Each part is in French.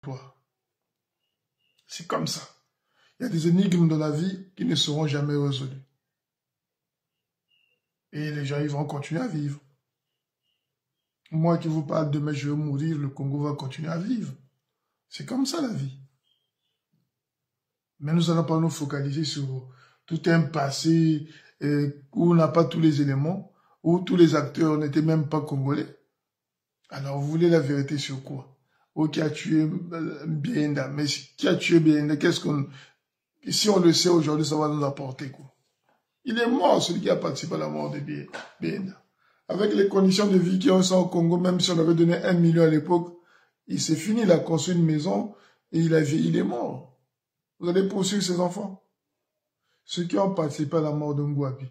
toi. C'est comme ça. Il y a des énigmes dans la vie qui ne seront jamais résolues. Et les gens, ils vont continuer à vivre. Moi qui vous parle demain, je vais mourir, le Congo va continuer à vivre. C'est comme ça la vie. Mais nous n'allons pas nous focaliser sur tout un passé où on n'a pas tous les éléments, où tous les acteurs n'étaient même pas congolais. Alors vous voulez la vérité sur quoi? Ou qui a tué Bienda? Mais qui a tué Bienda? Qu'est-ce qu'on... Si on le sait aujourd'hui, ça va nous apporter quoi? Il est mort, celui qui a participé à la mort de Bienda. Avec les conditions de vie qu'il y a au Congo, même si on avait donné 1 million à l'époque, il s'est fini, il a construit une maison et il est mort. Vous allez poursuivre ses enfants. Ceux qui ont participé à la mort de Ngouabi,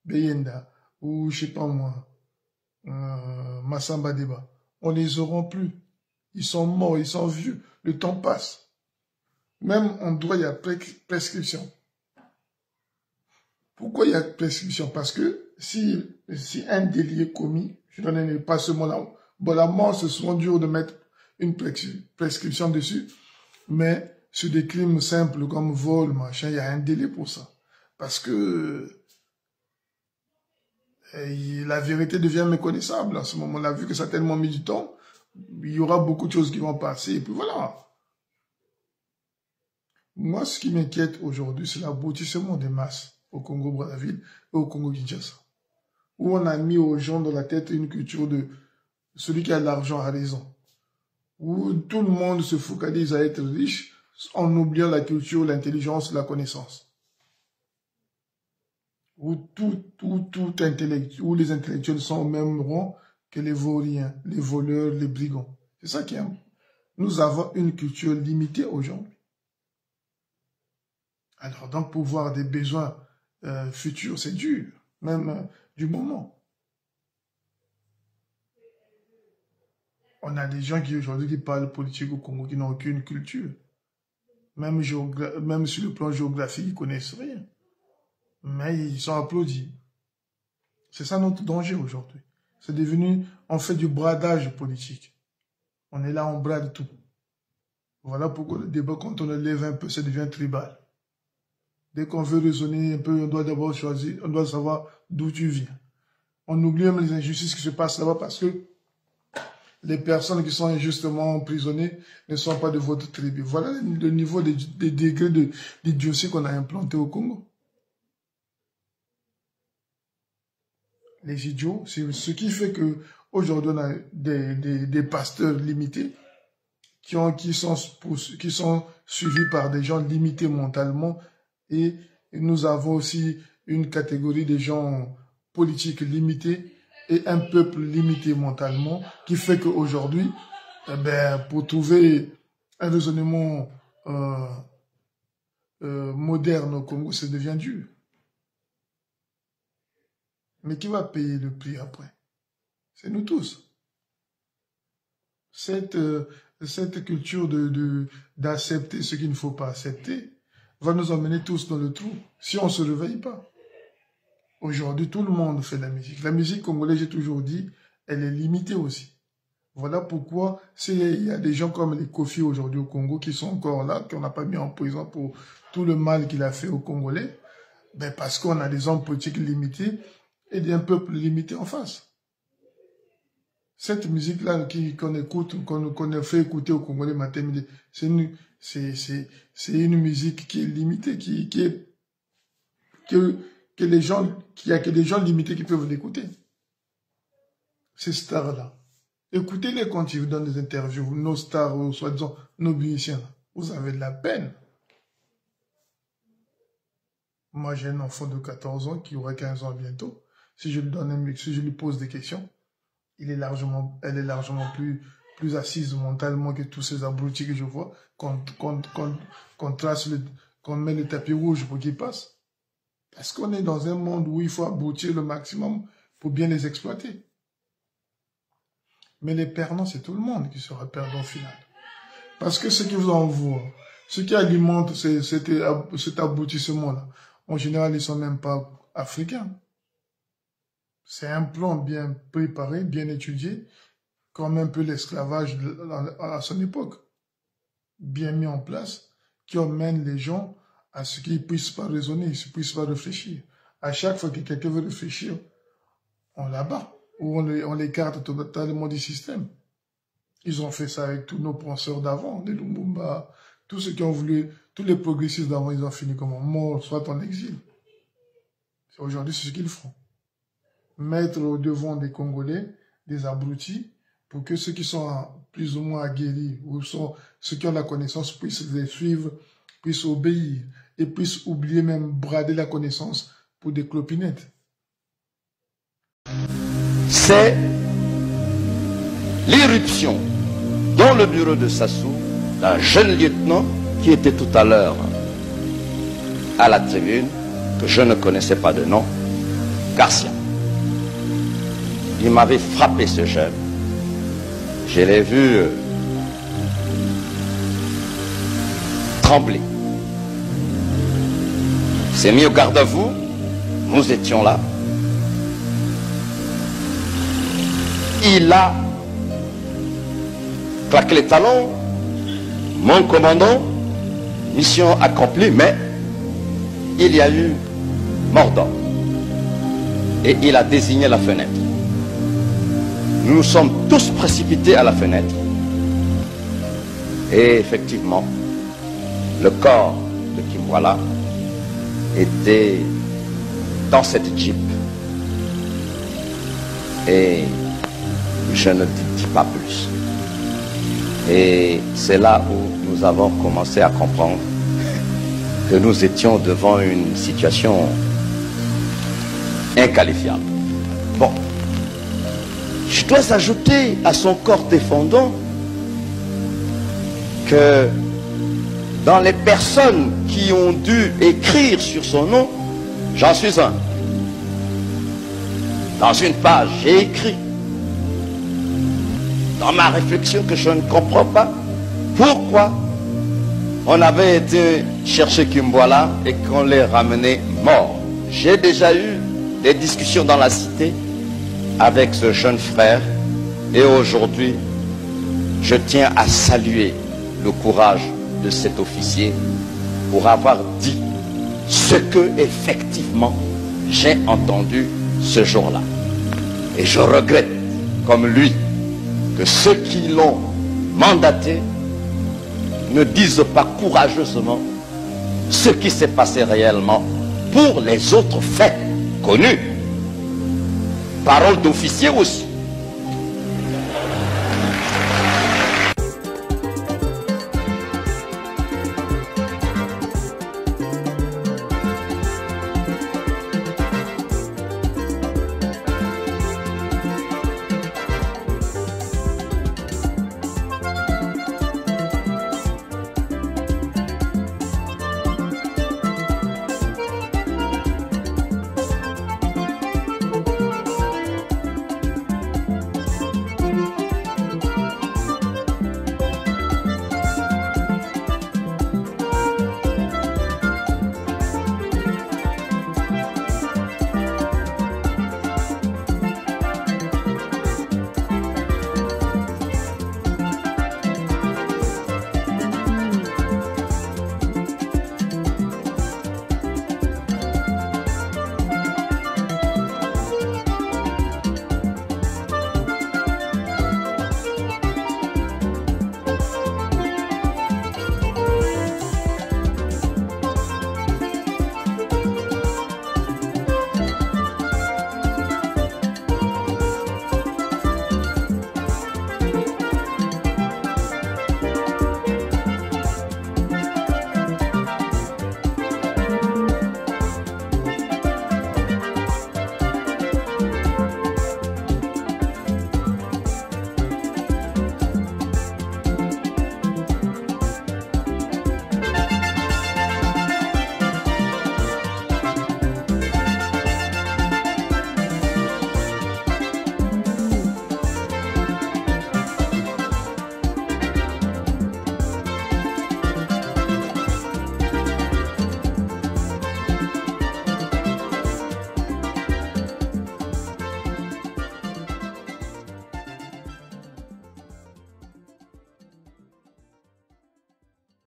Bienda, ou je sais pas moi, Massamba Deba, on les aura plus. Ils sont morts, ils sont vieux. Le temps passe. Même en droit, il y a prescription. Pourquoi il y a prescription? Parce que si un délit est commis, je donne pas ce mot-là, bon, la mort, c'est souvent dur de mettre une prescription dessus, mais sur des crimes simples comme vol, machin, il y a un délai pour ça. Parce que la vérité devient méconnaissable. À ce moment-là, vu que ça a tellement mis du temps, il y aura beaucoup de choses qui vont passer, et puis voilà. Moi, ce qui m'inquiète aujourd'hui, c'est l'aboutissement des masses au Congo-Brazzaville et au Congo-Kinshasa, où on a mis aux gens dans la tête une culture de celui qui a de l'argent a raison, où tout le monde se focalise à être riche en oubliant la culture, l'intelligence, la connaissance, où où les intellectuels sont au même rang que les vauriens, les voleurs, les brigands. C'est ça qui est. Nous avons une culture limitée aujourd'hui. Alors, donc, pour voir des besoins futurs, c'est dur, même du moment. On a des gens qui aujourd'hui qui parlent politique au Congo, qui n'ont aucune culture. Même sur le plan géographique, ils ne connaissent rien. Mais ils sont applaudis. C'est ça notre danger aujourd'hui. C'est devenu, on fait du bradage politique. On est là, on brade tout. Voilà pourquoi le débat, quand on le lève un peu, ça devient tribal. Dès qu'on veut raisonner un peu, on doit d'abord choisir, on doit savoir d'où tu viens. On oublie même les injustices qui se passent là-bas parce que les personnes qui sont injustement emprisonnées ne sont pas de votre tribu. Voilà le niveau des degrés d'idiotie qu'on a implanté au Congo. Les idiots, c'est ce qui fait que aujourd'hui on a des pasteurs limités qui sont suivis par des gens limités mentalement, et nous avons aussi une catégorie de gens politiques limités et un peuple limité mentalement, qui fait qu'aujourd'hui, pour trouver un raisonnement moderne au Congo, ça devient dur. Mais qui va payer le prix après? C'est nous tous. Cette culture d'accepter ce qu'il ne faut pas accepter va nous emmener tous dans le trou si on ne se réveille pas. Aujourd'hui, tout le monde fait de la musique. La musique congolaise, j'ai toujours dit, elle est limitée aussi. Voilà pourquoi il y a des gens comme les Kofi aujourd'hui au Congo qui sont encore là, qu'on n'a pas mis en prison pour tout le mal qu'il a fait aux Congolais, parce qu'on a des hommes politiques limités et un peuple limité en face. Cette musique-là qu'on écoute, qu'on a fait écouter aux Congolais matin, midi, c'est une musique qui est limitée, qu'il y a que des gens limités qui peuvent l'écouter. Ces stars-là. Écoutez-les quand ils vous donnent des interviews, nos stars, soi-disant, nos musiciens. Vous avez de la peine. Moi, j'ai un enfant de 14 ans qui aura 15 ans bientôt. Si je lui donne un mix, si je lui pose des questions, elle est largement plus assise mentalement que tous ces abrutis que je vois, qu'on met le tapis rouge pour qu'ils passent. Parce qu'on est dans un monde où il faut abrutir le maximum pour bien les exploiter. Mais les perdants, c'est tout le monde qui sera perdant au final. Parce que ce qui vous envoie, ce qui alimente cet abrutissement-là, en général, ils ne sont même pas africains. C'est un plan bien préparé, bien étudié, comme un peu l'esclavage à son époque. bien mis en place qui emmènent les gens à ce qu'ils ne puissent pas raisonner, ils ne puissent pas réfléchir. À chaque fois que quelqu'un veut réfléchir, on l'abat ou on l'écarte totalement du système. Ils ont fait ça avec tous nos penseurs d'avant, les Lumumba, tous ceux qui ont voulu, tous les progressistes d'avant, ils ont fini comme morts, soit en exil. Aujourd'hui, c'est ce qu'ils font. Mettre au devant des Congolais des abrutis pour que ceux qui sont plus ou moins aguerris ou ceux qui ont la connaissance puissent les suivre, puissent obéir et puissent oublier même brader la connaissance pour des clopinettes. C'est l'irruption dans le bureau de Sassou d'un jeune lieutenant qui était tout à l'heure à la tribune, que je ne connaissais pas de nom, Garcia. Il m'avait frappé, ce jeune. Je l'ai vu trembler. Il s'est mis au garde à vous. Nous étions là. Il a claqué les talons. Mon commandant, mission accomplie, mais il y a eu mort d'homme. Et il a désigné la fenêtre. Nous nous sommes tous précipités à la fenêtre. Et effectivement, le corps de Kimwala était dans cette Jeep. Et je ne dis pas plus. Et c'est là où nous avons commencé à comprendre que nous étions devant une situation inqualifiable. Bon, je dois ajouter à son corps défendant que dans les personnes qui ont dû écrire sur son nom, j'en suis un. Dans une page, j'ai écrit dans ma réflexion que je ne comprends pas pourquoi on avait été chercher Kimwala et qu'on l'ait ramené mort. J'ai déjà eu des discussions dans la cité avec ce jeune frère et aujourd'hui je tiens à saluer le courage de cet officier pour avoir dit ce que effectivement j'ai entendu ce jour-là. Et je regrette comme lui que ceux qui l'ont mandaté ne disent pas courageusement ce qui s'est passé réellement pour les autres faits connus. Parole d'officier aussi.